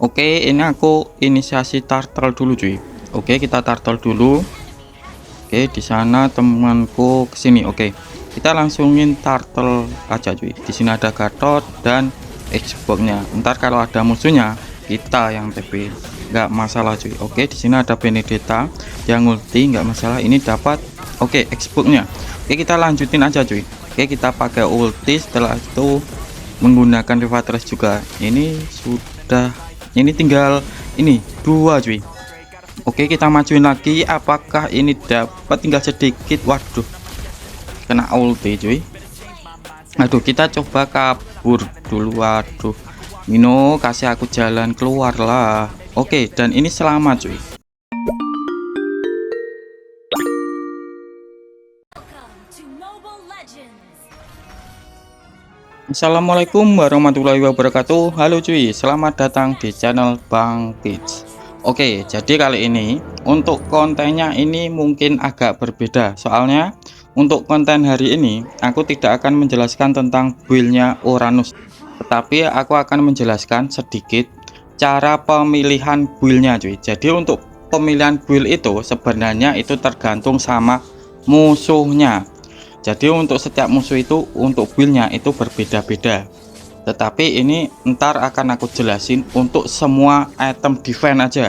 Oke, ini aku inisiasi turtle dulu cuy. Oke, kita turtle dulu. Oke, di sana temanku kesini. Oke, kita langsungin turtle aja cuy. Di sini ada Gatot dan Xbox-nya. Ntar kalau ada musuhnya, kita yang TP. Nggak masalah cuy. Oke, di sini ada Benedetta yang ulti, nggak masalah. Ini dapat. Oke, Xbox-nya. Oke, kita lanjutin aja cuy. Oke, kita pakai ulti. Setelah itu menggunakan Revatres juga. Ini sudah. Ini tinggal ini dua cuy. Oke, kita majuin lagi. Apakah ini dapat? Tinggal sedikit. Waduh, kena ulti cuy. Aduh, kita coba kabur dulu. Waduh, Mino kasih aku jalan keluar lah. Oke, dan ini selamat cuy. Assalamualaikum warahmatullahi wabarakatuh. Halo cuy, selamat datang di channel Bang Kids. Oke, jadi kali ini untuk kontennya ini mungkin agak berbeda. Soalnya untuk konten hari ini aku tidak akan menjelaskan tentang build-nya Uranus, tetapi aku akan menjelaskan sedikit cara pemilihan build-nya cuy. Jadi untuk pemilihan build itu sebenarnya itu tergantung sama musuhnya. Jadi untuk setiap musuh itu untuk build-nya itu berbeda-beda. Tetapi ini ntar akan aku jelasin untuk semua item defense aja.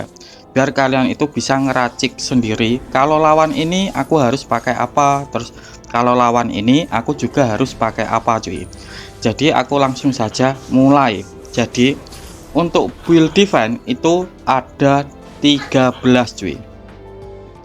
Biar kalian itu bisa ngeracik sendiri. Kalau lawan ini aku harus pakai apa, terus kalau lawan ini aku juga harus pakai apa cuy. Jadi aku langsung saja mulai. Jadi untuk build defense itu ada 13 cuy.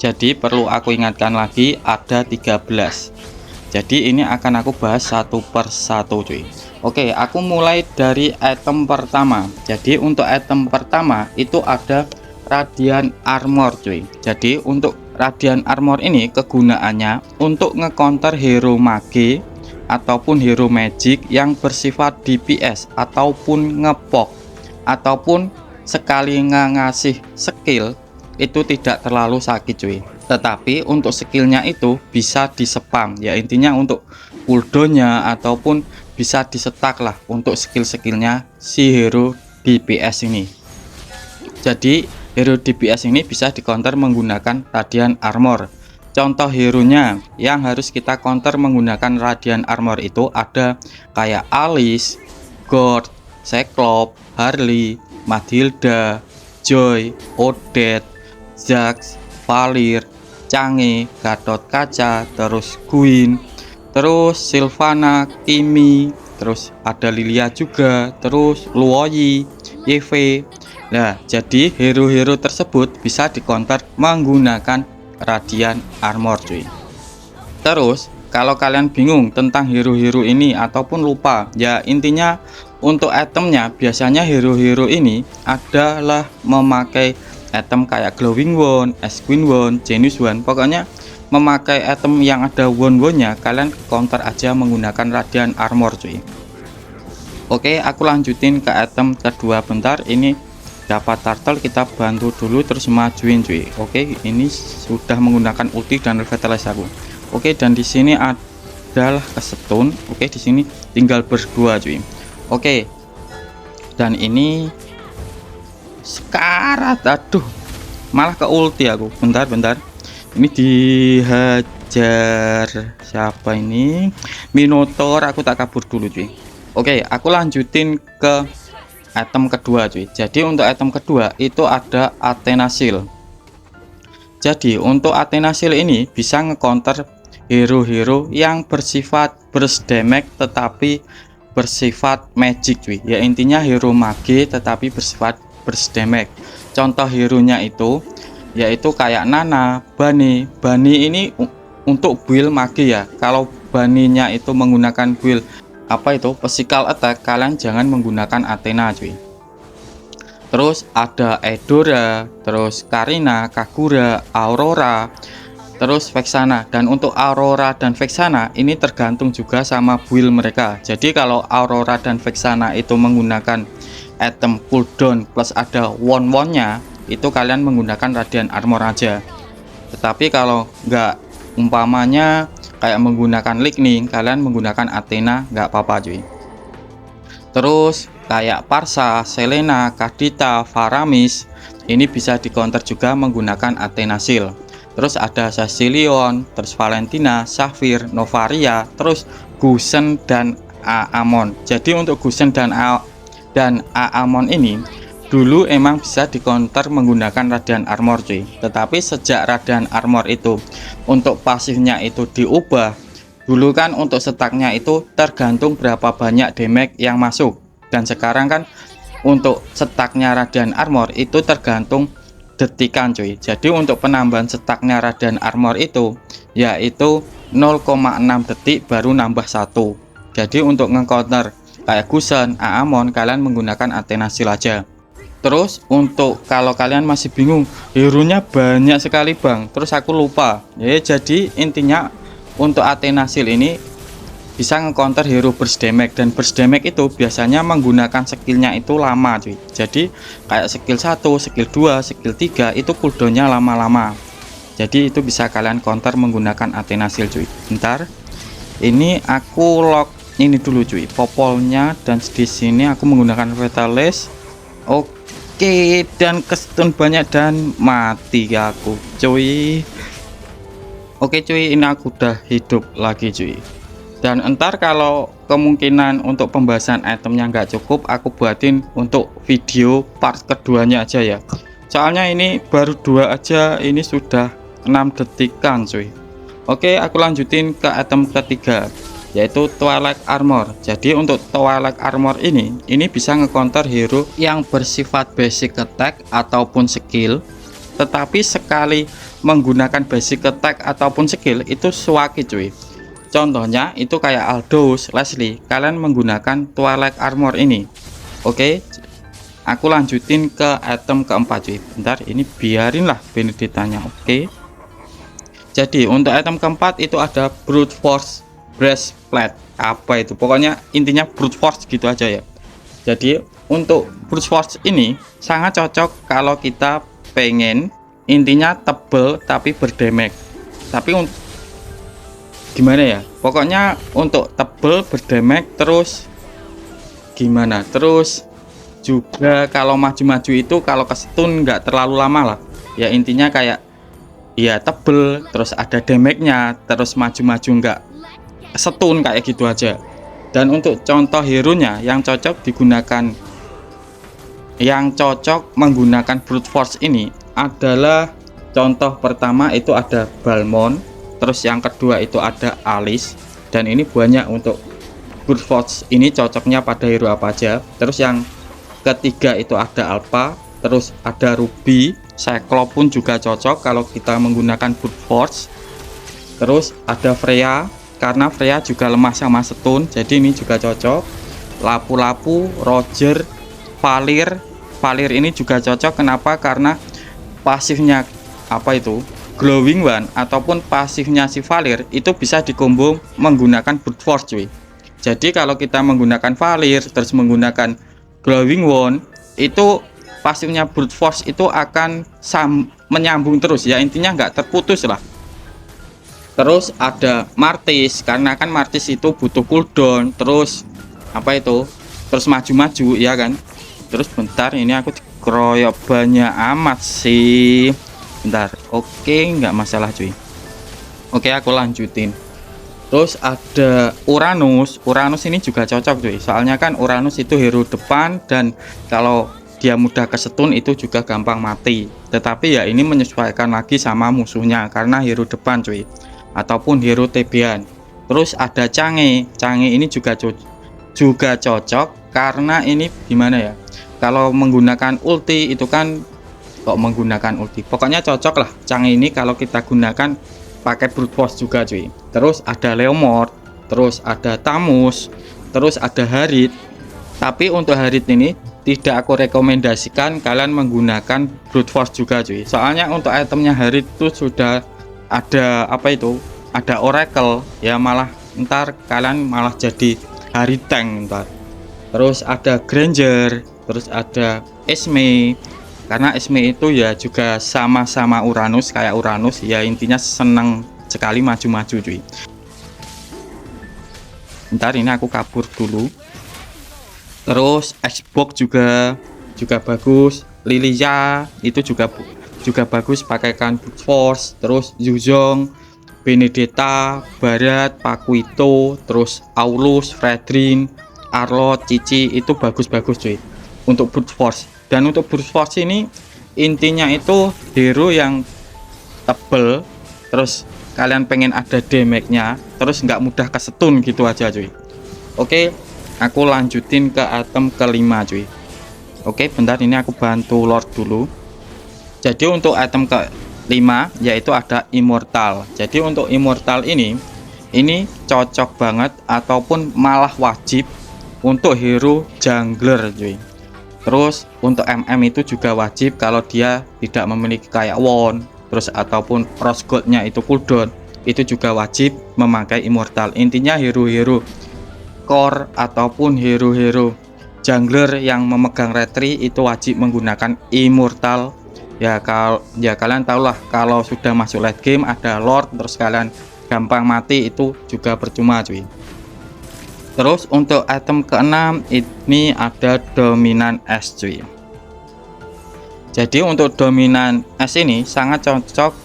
Jadi perlu aku ingatkan lagi ada 13. Jadi ini akan aku bahas satu persatu cuy. Oke, aku mulai dari item pertama. Jadi untuk item pertama itu ada Radiant Armor cuy. Jadi untuk Radiant Armor ini kegunaannya untuk ngecounter hero mage ataupun hero magic yang bersifat DPS ataupun ngepok ataupun sekali ngasih skill itu tidak terlalu sakit cuy. Tetapi untuk skillnya itu bisa di-spam ya, intinya untuk cooldownnya ataupun bisa disetak lah untuk skill-skillnya si hero DPS ini. Jadi hero DPS ini bisa di counter menggunakan Radiant Armor. Contoh hero nya yang harus kita counter menggunakan Radiant Armor itu ada kayak Alice, Gord, Cyclops, Harley, Matilda, Joy, Odette, Jax, Valir, Cange, Gatot Kaca, terus Queen, terus Sylvana, Kimi, terus ada Lilia juga, terus Luoyi, Yeve. Nah, jadi hero-hero tersebut bisa di-counter menggunakan Radiant Armor cuy. Terus kalau kalian bingung tentang hero-hero ini ataupun lupa, ya intinya untuk itemnya biasanya hero-hero ini adalah memakai item kayak Glowing Wand, Ice Queen Wand, Genius Wand. Pokoknya memakai item yang ada wand-wandnya kalian counter aja menggunakan Radiant Armor cuy. Oke, aku lanjutin ke item kedua bentar. Ini dapat turtle, kita bantu dulu terus majuin cuy. Oke, ini sudah menggunakan ulti dan revitalize aku. Oke, dan di sini adalah kesetun. Oke, di sini tinggal berdua cuy. Oke, dan ini sekarat, aduh malah ke ulti aku. Bentar ini dihajar siapa ini, Minotaur. Aku tak kabur dulu cuy. Oke, aku lanjutin ke item kedua cuy. Jadi untuk item kedua itu ada Athena Shield. Jadi untuk Athena Shield ini bisa ngecounter hero-hero yang bersifat burst damage tetapi bersifat magic cuy. Ya intinya hero mage tetapi bersifat burst damage. Contoh hero nya itu yaitu kayak Nana, Bunny. Bunny ini untuk build mage ya. Kalau Bunny-nya itu menggunakan build apa itu physical attack, kalian jangan menggunakan Athena cuy. Terus ada Eudora, terus Karina, Kagura, Aurora, terus Vexana. Dan untuk Aurora dan Vexana ini tergantung juga sama build mereka. Jadi kalau Aurora dan Vexana itu menggunakan item cooldown plus ada wand-wandnya, itu kalian menggunakan Radiant Armor aja. Tetapi kalau nggak, umpamanya kayak menggunakan Lightning, kalian menggunakan Athena nggak apa-apa cuy. Terus kayak Parsa, Selena, Kadita, Faramis ini bisa di counter juga menggunakan Athenasil. Terus ada Sicilion, terus Valentina, Safir, Novaria, terus Gusen dan Aamon. Jadi untuk Gusen dan Aamon ini dulu emang bisa di counter menggunakan Radiant Armor cuy. Tetapi sejak Radiant Armor itu untuk pasifnya itu diubah, dulu kan untuk setaknya itu tergantung berapa banyak damage yang masuk, dan sekarang kan untuk setaknya Radiant Armor itu tergantung detikan cuy. Jadi untuk penambahan setaknya Radiant Armor itu yaitu 0,6 detik baru nambah 1. Jadi untuk nge-counter kayak Gusen, Aamon, kalian menggunakan Athenasil aja. Terus untuk kalau kalian masih bingung, hero-nya banyak sekali bang, terus aku lupa ya. Jadi intinya untuk Athenasil ini bisa nge-counter hero burst damage, dan burst damage itu biasanya menggunakan skillnya itu lama cuy. Jadi kayak skill 1, skill 2, skill 3 itu cooldownnya lama-lama. Jadi itu bisa kalian counter menggunakan Athenasil cuy. Bentar, ini aku lock ini dulu cuy popolnya, dan di sini aku menggunakan Fatalis. Oke, dan kestun banyak dan mati aku cuy. Oke cuy, ini aku udah hidup lagi cuy. Dan entar kalau kemungkinan untuk pembahasan itemnya nggak cukup, aku buatin untuk video part keduanya aja ya. Soalnya ini baru 2 aja, ini sudah 6 detikan cuy. Oke, aku lanjutin ke item ketiga, yaitu Twilight Armor. Jadi untuk Twilight Armor ini bisa nge-counter hero yang bersifat basic attack ataupun skill. Tetapi sekali menggunakan basic attack ataupun skill itu swaki cuy. Contohnya itu kayak Aldous, Leslie, kalian menggunakan Twilight Armor ini. Oke, aku lanjutin ke item keempat cuy. Bentar, ini biarinlah Benedictanya. Oke, jadi untuk item keempat itu ada Brute Force Breastplate. Apa itu? Pokoknya intinya Brute Force gitu aja ya. Jadi untuk Brute Force ini sangat cocok kalau kita pengen intinya tebel tapi berdamage. Tapi gimana ya, pokoknya untuk tebel berdamage, terus gimana, terus juga kalau maju-maju itu kalau ke stun nggak terlalu lama lah ya. Intinya kayak ya tebel, terus ada damage-nya, terus maju-maju nggak stun kayak gitu aja. Dan untuk contoh hero nya yang cocok digunakan, yang cocok menggunakan Brute Force ini adalah, contoh pertama itu ada Balmond, terus yang kedua itu ada Alice, dan ini banyak untuk Brute Force ini cocoknya pada hero apa aja. Terus yang ketiga itu ada Alpha, terus ada Ruby, Cyclops pun juga cocok kalau kita menggunakan Brute Force. Terus ada Freya, karena Freya juga lemah sama stun, jadi ini juga cocok. Lapu-lapu, Roger, Valir ini juga cocok. Kenapa? Karena pasifnya apa itu, Glowing One ataupun pasifnya si Valir itu bisa dikombo menggunakan Brute Force cuy. Jadi kalau kita menggunakan Valir terus menggunakan Glowing One, itu pasifnya Brute Force itu akan menyambung terus ya, intinya nggak terputus lah. Terus ada Martis, karena kan Martis itu butuh cooldown, terus apa itu, terus maju-maju ya kan. Terus bentar, ini aku dikeroyok banyak amat sih. Bentar, oke, nggak masalah cuy. Oke, aku lanjutin. Terus ada Uranus ini juga cocok cuy, soalnya kan Uranus itu hero depan, dan kalau dia mudah kesetun itu juga gampang mati. Tetapi ya ini menyesuaikan lagi sama musuhnya, karena hero depan cuy, ataupun hero tebean. Terus ada Cange ini juga cocok, karena ini gimana ya, kalau menggunakan ulti itu kan, pokoknya cocok lah Cange ini kalau kita gunakan pakai Brute Force juga cuy. Terus ada Leomord, terus ada Tamus, terus ada Harit. Tapi untuk Harit ini tidak aku rekomendasikan kalian menggunakan Brute Force juga cuy, soalnya untuk itemnya Harit itu sudah ada apa itu, ada Oracle ya, malah ntar kalian malah jadi Harit tank ntar. Terus ada Granger, terus ada Esme, karena Esme itu ya juga sama-sama Uranus, kayak Uranus ya, intinya seneng sekali maju-maju cuy. Bentar, ini aku kabur dulu. Terus Xbox juga bagus. Lilia itu juga bagus, pakaikan Brute Force. Terus Yuzong, Benedetta, Barat, Pakuito, terus Aulus, Fredrin, Arlot, Cici itu bagus-bagus cuy untuk Brute Force. Dan untuk Brute Force ini intinya itu hero yang tebel, terus kalian pengen ada damage-nya, terus nggak mudah kesetun gitu aja cuy. Oke, aku lanjutin ke item kelima cuy. Oke, bentar ini aku bantu Lord dulu. Jadi untuk item kelima yaitu ada Immortal. Jadi untuk Immortal ini cocok banget ataupun malah wajib untuk hero jungler cuy. Terus untuk MM itu juga wajib kalau dia tidak memiliki kayak Won, terus ataupun Rose Gold-nya itu cooldown, itu juga wajib memakai Immortal. Intinya hero-hero core ataupun hero-hero jungler yang memegang retri itu wajib menggunakan Immortal. Ya kalian tahulah kalau sudah masuk late game ada Lord terus kalian gampang mati itu juga percuma cuy. Terus untuk item keenam ini ada dominan es cuy. Jadi untuk dominan es ini sangat cocok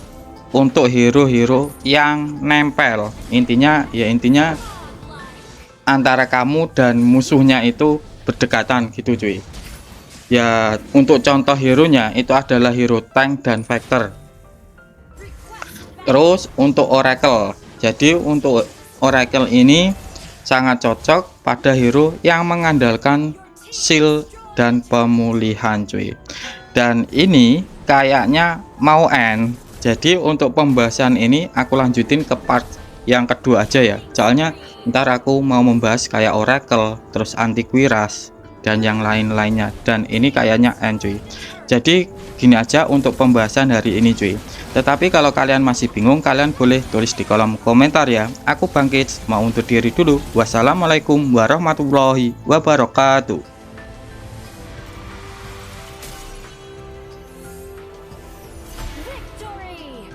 untuk hero-hero yang nempel. Intinya antara kamu dan musuhnya itu berdekatan gitu cuy. Ya untuk contoh hero nya itu adalah hero tank dan fighter. Terus untuk Oracle, jadi untuk Oracle ini sangat cocok pada hero yang mengandalkan shield dan pemulihan cuy. Dan ini kayaknya mau end. Jadi untuk pembahasan ini aku lanjutin ke part yang kedua aja ya, soalnya ntar aku mau membahas kayak Oracle, terus Antiquiras dan yang lain-lainnya, dan ini kayaknya end cuy. Jadi gini aja untuk pembahasan hari ini cuy. Tetapi kalau kalian masih bingung, kalian boleh tulis di kolom komentar ya. Aku Bangkit mau undur diri dulu. Wassalamualaikum warahmatullahi wabarakatuh. Victory!